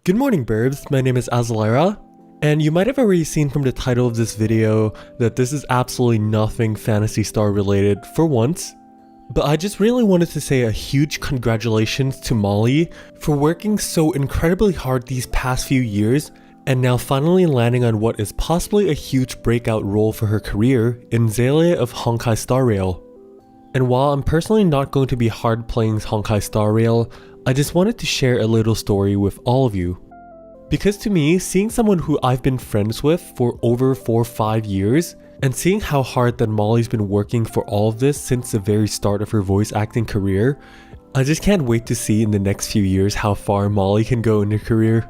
Good morning, Burbs. My name is Azalera, and you might have already seen from the title of this video that this is absolutely nothing Phantasy Star related for once. But I just really wanted to say a huge congratulations to Molly for working so incredibly hard these past few years and now finally landing on what is possibly a huge breakout role for her career in Seele of Honkai Star Rail. And while I'm personally not going to be hard playing Honkai Star Rail, I just wanted to share a little story with all of you. Because to me, seeing someone who I've been friends with for over 4 or 5 years, and seeing how hard that Molly's been working for all of this since the very start of her voice acting career, I just can't wait to see in the next few years how far Molly can go in her career.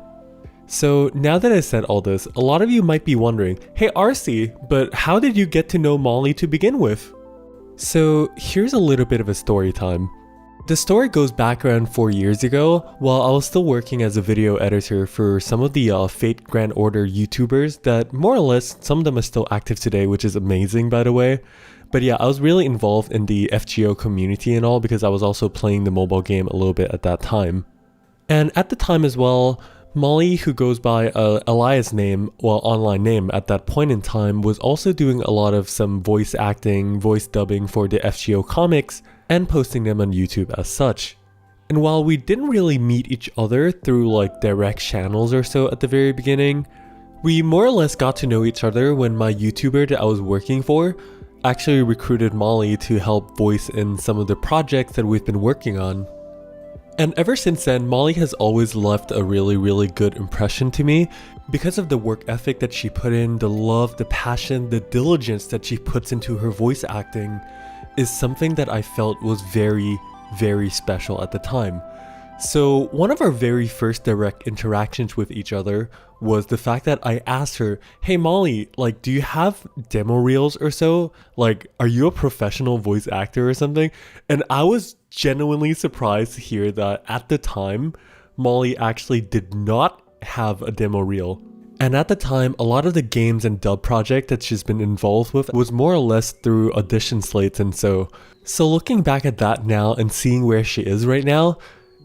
So now that I said all this, a lot of you might be wondering, hey Arcy, but how did you get to know Molly to begin with? So here's a little bit of a story time. The story goes back around 4 years ago while I was still working as a video editor for some of the Fate Grand Order YouTubers that more or less, some of them are still active today, which is amazing by the way. But yeah, I was really involved in the FGO community and all because I was also playing the mobile game a little bit at that time. And at the time as well, Molly, who goes by Elias name, well online name at that point in time, was also doing a lot of some voice acting, voice dubbing for the FGO comics and posting them on YouTube as such. And while we didn't really meet each other through like direct channels or so at the very beginning, we more or less got to know each other when my YouTuber that I was working for actually recruited Molly to help voice in some of the projects that we've been working on. And ever since then, Molly has always left a really good impression to me because of the work ethic that she put in, the love, the passion, the diligence that she puts into her voice acting is something that I felt was very special at the time. So one of our very first direct interactions with each other was the fact that I asked her, hey Molly, like do you have demo reels or so? Like are you a professional voice actor or something? And I was genuinely surprised to hear that at the time, Molly actually did not have a demo reel. And at the time, a lot of the games and dub project that she's been involved with was more or less through audition slates and so. So looking back at that now and seeing where she is right now,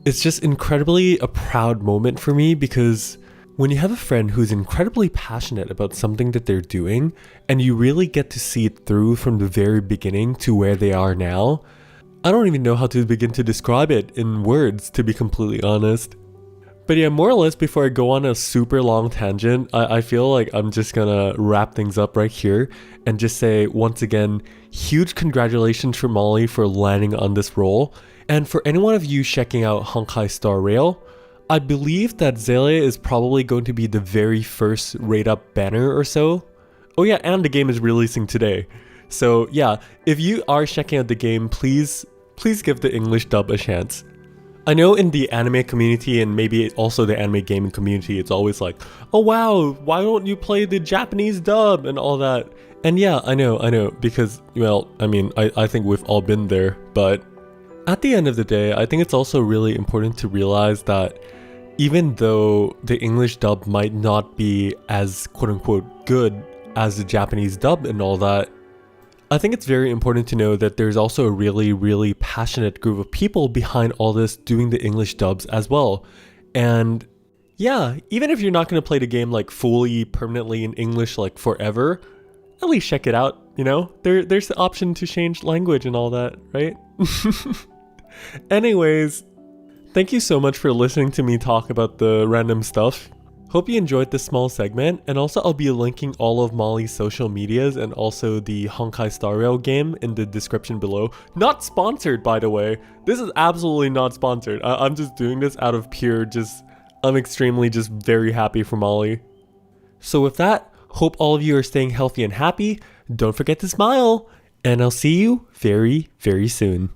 it's just incredibly a proud moment for me because when you have a friend who's incredibly passionate about something that they're doing and you really get to see it through from the very beginning to where they are now, I don't even know how to begin to describe it in words, to be completely honest. But yeah, more or less before I go on a super long tangent, I feel like I'm just gonna wrap things up right here and just say once again, huge congratulations for Molly for landing on this role. And for any one of you checking out Honkai Star Rail, I believe that Seele is probably going to be the very first rate up banner or so. Oh yeah, and the game is releasing today. So yeah, if you are checking out the game, please give the English dub a chance. I know in the anime community and maybe also the anime gaming community, it's always like, oh wow, why don't you play the Japanese dub and all that? And yeah, I know, because, well, I mean, I think we've all been there, but at the end of the day, I think it's also really important to realize that even though the English dub might not be as quote-unquote good as the Japanese dub and all that, I think it's very important to know that there's also a really passionate group of people behind all this doing the English dubs as well. And yeah, even if you're not going to play the game like fully permanently in English like forever, at least check it out, you know? There's the option to change language and all that, right? Anyways, thank you so much for listening to me talk about the random stuff. Hope you enjoyed this small segment, and also I'll be linking all of Molly's social medias and also the Honkai Star Rail game in the description below. Not sponsored, by the way. This is absolutely not sponsored. I'm just doing this out of pure I'm extremely just very happy for Molly. So with that, hope all of you are staying healthy and happy. Don't forget to smile, and I'll see you very soon.